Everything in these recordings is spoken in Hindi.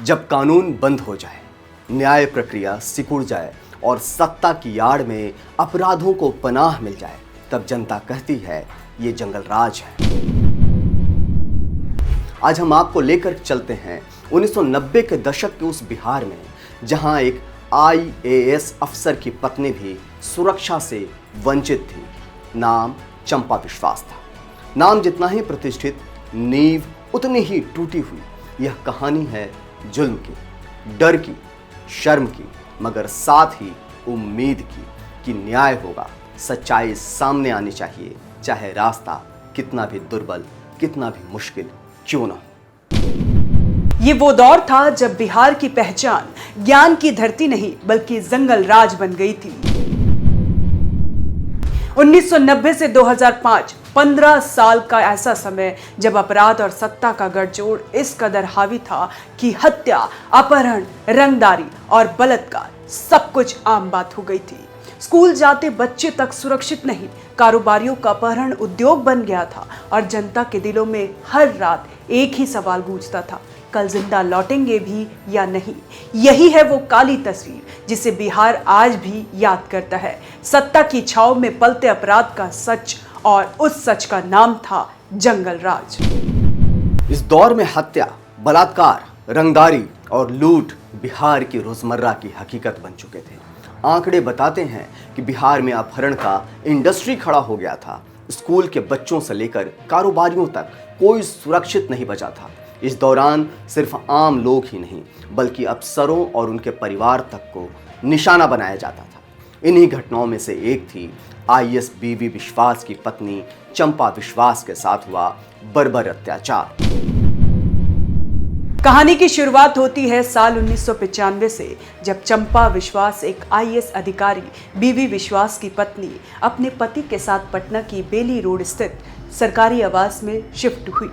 जब कानून बंद हो जाए, न्याय प्रक्रिया सिकुड़ जाए और सत्ता की आड़ में अपराधों को पनाह मिल जाए, तब जनता कहती है ये जंगल राज है। आज हम आपको लेकर चलते हैं 1990 के दशक के उस बिहार में, जहां एक IAS अफसर की पत्नी भी सुरक्षा से वंचित थी। नाम चंपा विश्वास था। नाम जितना ही प्रतिष्ठित, नींव उतनी ही टूटी हुई। यह कहानी है जुल्म की, डर की, शर्म की, मगर साथ ही उम्मीद की कि न्याय होगा, सच्चाई सामने आनी चाहिए, चाहे रास्ता कितना भी दुर्बल, कितना भी मुश्किल क्यों ना हो। ये वो दौर था जब बिहार की पहचान ज्ञान की धरती नहीं बल्कि जंगल राज बन गई थी। 1990 से 2005 15 साल का ऐसा समय जब अपराध और सत्ता का गठजोड़ इस कदर हावी था कि हत्या, अपहरण, रंगदारी और बलात्कार सब कुछ आम बात हो गई थी। स्कूल जाते बच्चे तक सुरक्षित नहीं, कारोबारियों का अपहरण उद्योग बन गया था और जनता के दिलों में हर रात एक ही सवाल गूंजता था, कल जिंदा लौटेंगे भी या नहीं। यही है वो काली तस्वीर जिसे बिहार आज भी याद करता है। सत्ता की छाव में पलते अपराध का सच, और उस सच का नाम था जंगल राज। इस दौर में हत्या, बलात्कार, रंगदारी और लूट बिहार की रोजमर्रा की हकीकत बन चुके थे। आंकड़े बताते हैं कि बिहार में अपहरण का इंडस्ट्री खड़ा हो गया था। स्कूल के बच्चों से लेकर कारोबारियों तक कोई सुरक्षित नहीं बचा था। इस दौरान सिर्फ आम लोग ही नहीं बल्कि अफसरों और उनके परिवार तक को निशाना बनाया जाता था। इन्हीं घटनाओं में से एक थी IAS बीवी विश्वास की पत्नी चंपा विश्वास के साथ हुआ बर्बर अत्याचार। कहानी की शुरुआत होती है साल 1995 से, जब चंपा विश्वास एक IAS अधिकारी बीवी विश्वास की पत्नी अपने पति के साथ पटना की बेली रोड स्थित सरकारी आवास में शिफ्ट हुई।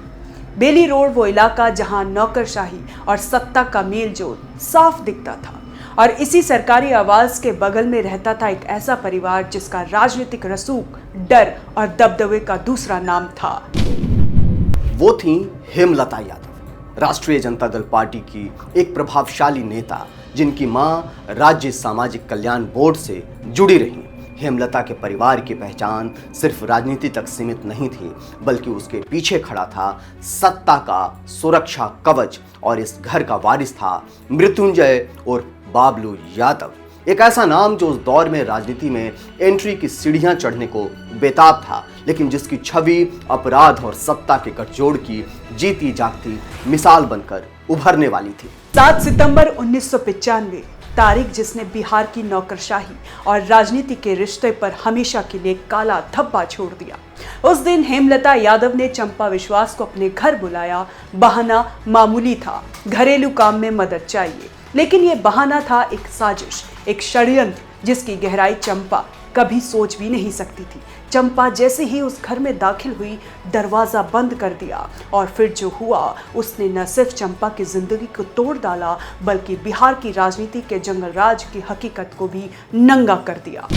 बेली रोड वो इलाका जहां नौकरशाही और सत्ता का मेलजोल साफ दिखता था, और इसी सरकारी आवास के बगल में रहता था एक ऐसा परिवार जिसका राजनीतिक रसूख, डर और दबदबे का दूसरा नाम था। वो थी हेमलता यादव, राष्ट्रीय जनता दल पार्टी की एक प्रभावशाली नेता, जिनकी मां राज्य सामाजिक कल्याण बोर्ड से जुड़ी रही। हेमलता के परिवार की पहचान सिर्फ राजनीति तक सीमित नहीं थी, बल्कि उसके पीछे खड़ा था सत्ता का सुरक्षा कवच, और इस घर का वारिस था मृत्युंजय और बाबलू यादव। एक ऐसा नाम जो उस दौर में राजनीति में एंट्री की सीढ़ियां चढ़ने को बेताब था, लेकिन जिसकी छवि अपराध और सत्ता के गठजोड़ की जीती जागती मिसाल बनकर उभरने वाली थी। 7 सितंबर 1995 तारीख जिसने बिहार की नौकरशाही और राजनीति के रिश्ते पर हमेशा के लिए काला धब्बा छोड़ दिया। उस दिन हेमलता यादव ने चंपा विश्वास को अपने घर बुलाया। बहाना मामूली था, घरेलू काम में मदद चाहिए, लेकिन यह बहाना था एक साजिश, एक षड्यंत्र जिसकी गहराई चंपा कभी सोच भी नहीं सकती थी। चंपा जैसे ही उस घर में दाखिल हुई, दरवाजा बंद कर दिया, और फिर जो हुआ उसने न सिर्फ चंपा की जिंदगी को तोड़ डाला, बल्कि बिहार की राजनीति के जंगल राज की हकीकत को भी नंगा कर दिया।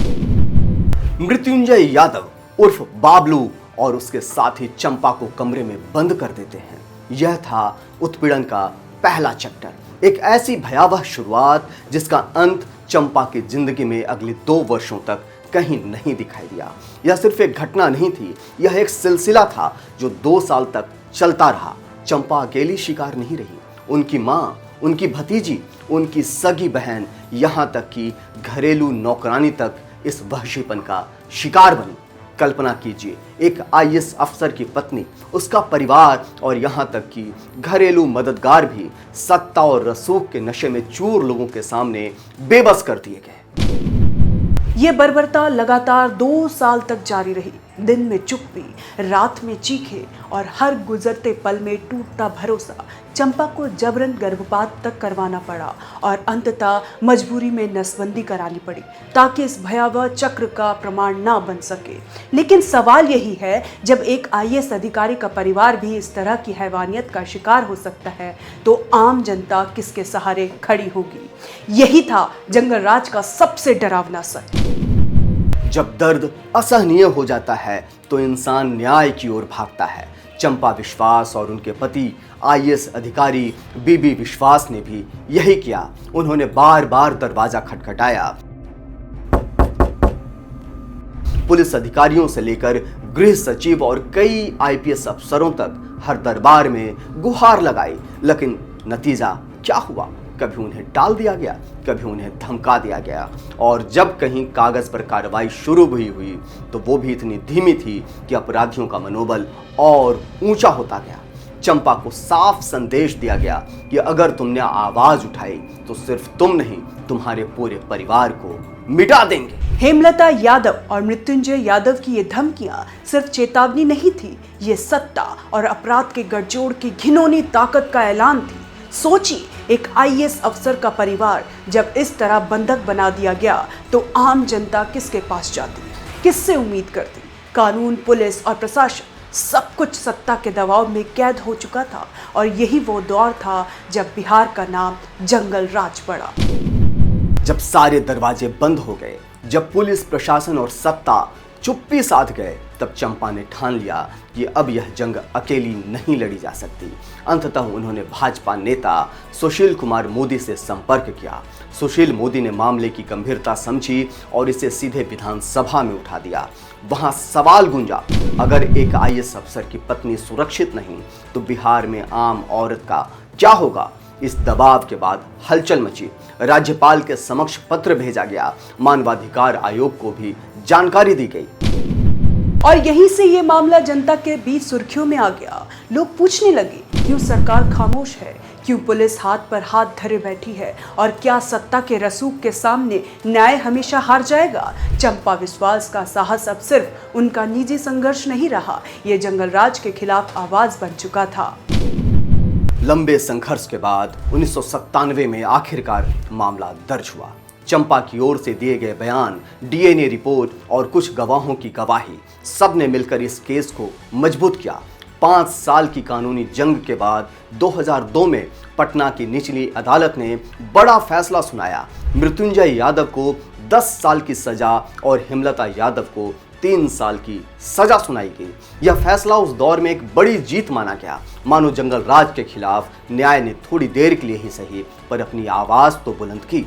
मृत्युंजय यादव उर्फ बाबलू और उसके साथी चंपा को कमरे में बंद कर देते हैं। यह था उत्पीड़न का पहला चैप्टर, एक ऐसी भयावह शुरुआत जिसका अंत चंपा की जिंदगी में अगले 2 वर्षों तक कहीं नहीं दिखाई दिया। यह सिर्फ एक घटना नहीं थी, यह एक सिलसिला था जो 2 साल तक चलता रहा। चंपा अकेली शिकार नहीं रही, उनकी माँ, उनकी भतीजी, उनकी सगी बहन, यहाँ तक कि घरेलू नौकरानी तक इस वहशीपन का शिकार बनी। कल्पना कीजिए, एक IAS अफसर की पत्नी, उसका परिवार और यहाँ तक कि घरेलू मददगार भी सत्ता और रसूख के नशे में चूर लोगों के सामने बेबस कर दिए गए। ये बर्बरता लगातार 2 साल तक जारी रही। दिन में चुप्पी, रात में चीखे, और हर गुजरते पल में टूटता भरोसा। चंपा को जबरन गर्भपात तक करवाना पड़ा और अंततः मजबूरी में नसबंदी करानी पड़ी ताकि इस भयावह चक्र का प्रमाण ना बन सके। लेकिन सवाल यही है, जब एक IAS अधिकारी का परिवार भी इस तरह की हैवानियत का शिकार हो सकता है, तो आम जनता किसके सहारे खड़ी होगी? यही था जंगल राज का सबसे डरावना सच। जब दर्द असहनीय हो जाता है तो इंसान न्याय की ओर भागता है। चंपा विश्वास और उनके पति आईएएस अधिकारी बीबी विश्वास ने भी यही किया। उन्होंने बार बार दरवाजा खटखटाया। पुलिस अधिकारियों से लेकर गृह सचिव और कई आईपीएस अफसरों तक हर दरबार में गुहार लगाई, लेकिन नतीजा क्या हुआ? कभी उन्हें टाल दिया गया, कभी उन्हें धमका दिया गया, और जब कहीं कागज पर कार्रवाई शुरू हुई तो वो भी इतनी धीमी थी कि अपराधियों का मनोबल और ऊंचा होता गया। चंपा को साफ संदेश दिया गया कि अगर तुमने आवाज उठाई तो सिर्फ तुम नहीं, तुम्हारे पूरे परिवार को मिटा देंगे। हेमलता यादव और मृत्युंजय यादव की ये धमकियां सिर्फ चेतावनी नहीं थी, ये सत्ता और अपराध के गठजोड़ की घिनौनी ताकत का ऐलान थी। सोचिए, एक आईएएस अफसर का परिवार जब इस तरह बंधक बना दिया गया तो आम जनता किसके पास जाती, किससे उम्मीद करती? कानून, पुलिस और प्रशासन सब कुछ सत्ता के दबाव में कैद हो चुका था, और यही वो दौर था जब बिहार का नाम जंगल राज पड़ा। जब सारे दरवाजे बंद हो गए, जब पुलिस, प्रशासन और सत्ता चुप्पी साध गए, तब चंपा ने ठान लिया कि अब यह जंग अकेली नहीं लड़ी जा सकती। अंततः उन्होंने भाजपा नेता सुशील कुमार मोदी से संपर्क किया। सुशील मोदी ने मामले की गंभीरता समझी और इसे सीधे विधानसभा में उठा दिया। वहां सवाल गूंजा, अगर एक आईएएस अफसर की पत्नी सुरक्षित नहीं तो बिहार में आम औरत का क्या होगा? इस दबाव के बाद हलचल मची। राज्यपाल के समक्ष पत्र भेजा गया, मानवाधिकार आयोग को भी जानकारी दी गई, और यहीं से ये मामला जनता के बीच सुर्खियों में आ गया। लोग पूछने लगे, क्यों सरकार खामोश है, क्यों पुलिस हाथ पर हाथ धरे बैठी है, और क्या सत्ता के रसूख के सामने न्याय हमेशा हार जाएगा? चंपा विश्वास का साहस अब सिर्फ उनका निजी संघर्ष नहीं रहा, ये जंगल राज के खिलाफ आवाज बन चुका था। लंबे संघर्ष के बाद 1997 में आखिरकार मामला दर्ज हुआ। चंपा की ओर से दिए गए बयान, डीएनए रिपोर्ट और कुछ गवाहों की गवाही, सब ने मिलकर इस केस को मजबूत किया। 5 साल की कानूनी जंग के बाद 2002 में पटना की निचली अदालत ने बड़ा फैसला सुनाया। मृत्युंजय यादव को 10 साल की सजा और हेमलता यादव को 3 साल की सजा सुनाई गई। यह फैसला उस दौर में एक बड़ी जीत माना गया। मानो जंगल राज के खिलाफ न्याय ने थोड़ी देर के लिए ही सही, पर अपनी आवाज तो बुलंद की।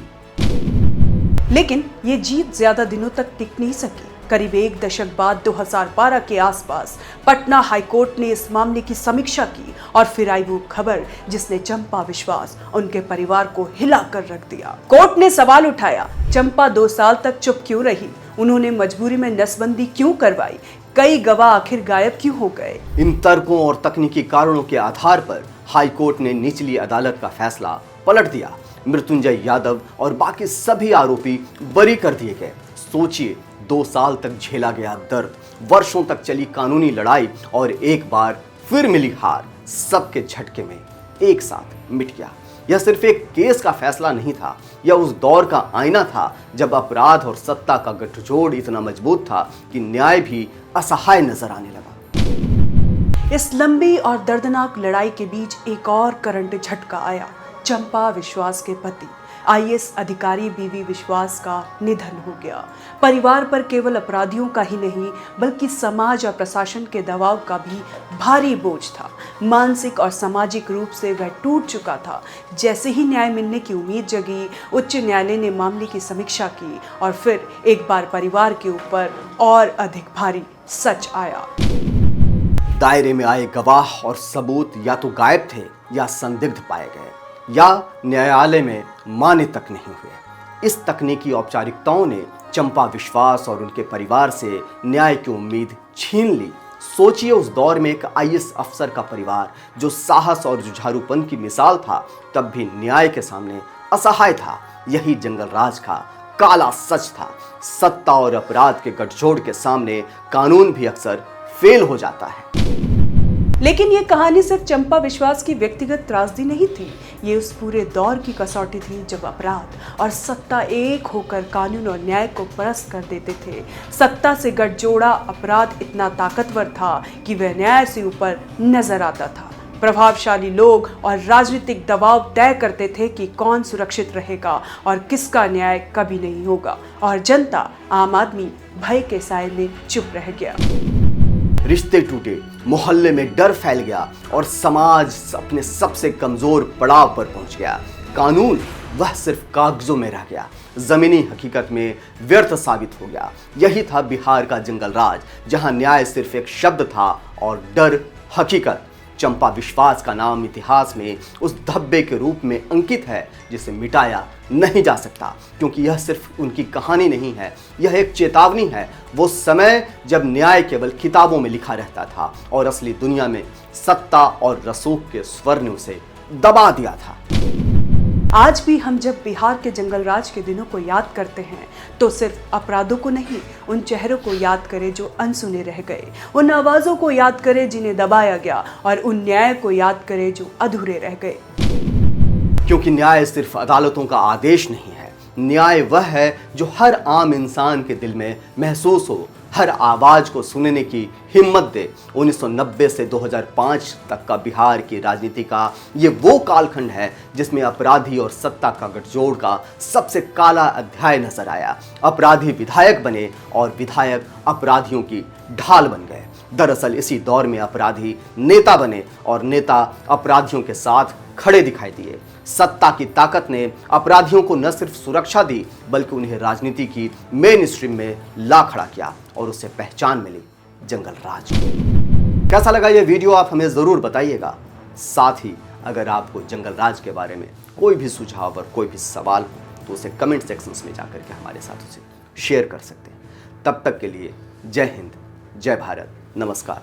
लेकिन ये जीत ज्यादा दिनों तक टिक नहीं सकी। करीब 1 दशक बाद 2012 के आसपास पटना हाईकोर्ट ने इस मामले की समीक्षा की, और फिर आई वो खबर जिसने चंपा विश्वास, उनके परिवार को हिला कर रख दिया। कोर्ट ने सवाल उठाया, चंपा 2 साल तक चुप क्यों रही? उन्होंने मजबूरी में नसबंदी क्यों करवाई? कई गवाह आखिर गायब क्यों हो गए? इन तर्कों और तकनीकी कारणों के आधार पर हाईकोर्ट ने निचली अदालत का फैसला पलट दिया। मृत्युंजय यादव और बाकी सभी आरोपी बरी कर दिए गए। सोचिए, 2 साल तक झेला गया दर्द, वर्षों तक चली कानूनी लड़ाई, और एक बार फिर मिली हार, सबके झटके में एक साथ मिट गया। यह सिर्फ एक केस का फैसला नहीं था, यह उस दौर का आईना था जब अपराध और सत्ता का गठजोड़ इतना मजबूत था कि न्याय भी असहाय नजर आने लगा। इस लंबी और दर्दनाक लड़ाई के बीच एक और करंट झटका आया। चंपा विश्वास के पति आईएएस अधिकारी बीबी विश्वास का निधन हो गया। परिवार पर केवल अपराधियों का ही नहीं, बल्कि समाज और प्रशासन के दबाव का भी भारी बोझ था। मानसिक और सामाजिक रूप से वह टूट चुका था। जैसे ही न्याय मिलने की उम्मीद जगी, उच्च न्यायालय ने मामले की समीक्षा की, और फिर एक बार परिवार के ऊपर और अधिक भारी सच आया। दायरे में आए गवाह और सबूत या तो गायब थे या संदिग्ध पाए गए, या न्यायालय में मान्य तक नहीं हुए। इस तकनीकी औपचारिकताओं ने चंपा विश्वास और उनके परिवार से न्याय की उम्मीद छीन ली। सोचिए, उस दौर में एक आईएएस अफसर का परिवार जो साहस और जुझारूपन की मिसाल था, तब भी न्याय के सामने असहाय था। यही जंगल राज का काला सच था। सत्ता और अपराध के गठजोड़ के सामने कानून भी अक्सर फेल हो जाता है। लेकिन ये कहानी सिर्फ चंपा विश्वास की व्यक्तिगत त्रासदी नहीं थी, ये उस पूरे दौर की कसौटी थी जब अपराध और सत्ता एक होकर कानून और न्याय को परस्त कर देते थे। सत्ता से गठजोड़ा अपराध इतना ताकतवर था कि वह न्याय से ऊपर नजर आता था। प्रभावशाली लोग और राजनीतिक दबाव तय करते थे कि कौन सुरक्षित रहेगा और किसका न्याय कभी नहीं होगा, और जनता, आम आदमी भय के साए में चुप रह गया। रिश्ते टूटे, मोहल्ले में डर फैल गया और समाज अपने सबसे कमजोर पड़ाव पर पहुंच गया। कानून वह सिर्फ कागजों में रह गया, जमीनी हकीकत में व्यर्थ साबित हो गया। यही था बिहार का जंगल राज, जहां न्याय सिर्फ एक शब्द था और डर हकीकत। चंपा विश्वास का नाम इतिहास में उस धब्बे के रूप में अंकित है जिसे मिटाया नहीं जा सकता, क्योंकि यह सिर्फ उनकी कहानी नहीं है, यह एक चेतावनी है। वो समय जब न्याय केवल किताबों में लिखा रहता था और असली दुनिया में सत्ता और रसूख के स्वर ने उसे दबा दिया था। आज भी हम जब बिहार के जंगल राज के दिनों को याद करते हैं तो सिर्फ अपराधों को नहीं, उन चेहरों को याद करें जो अनसुने रह गए, उन आवाज़ों को याद करें जिन्हें दबाया गया और उन न्याय को याद करें जो अधूरे रह गए। क्योंकि न्याय सिर्फ अदालतों का आदेश नहीं है, न्याय वह है जो हर आम इंसान के दिल में महसूस हो, हर आवाज को सुनने की हिम्मत दे। 1990 से 2005 तक का बिहार की राजनीति का ये वो कालखंड है जिसमें अपराधी और सत्ता का गठजोड़ का सबसे काला अध्याय नजर आया। अपराधी विधायक बने और विधायक अपराधियों की ढाल बन गए। दरअसल इसी दौर में अपराधी नेता बने और नेता अपराधियों के साथ खड़े दिखाई दिए। सत्ता की ताकत ने अपराधियों को न सिर्फ सुरक्षा दी बल्कि उन्हें राजनीति की मेन स्ट्रीम में ला खड़ा किया और उसे पहचान मिली जंगल राज। कैसा लगा ये वीडियो आप हमें जरूर बताइएगा। साथ ही अगर आपको जंगल राज के बारे में कोई भी सुझाव और कोई भी सवाल हो तो उसे कमेंट सेक्शंस में जाकर के हमारे साथ उसे शेयर कर सकते हैं। तब तक के लिए जय हिंद, जय भारत, नमस्कार।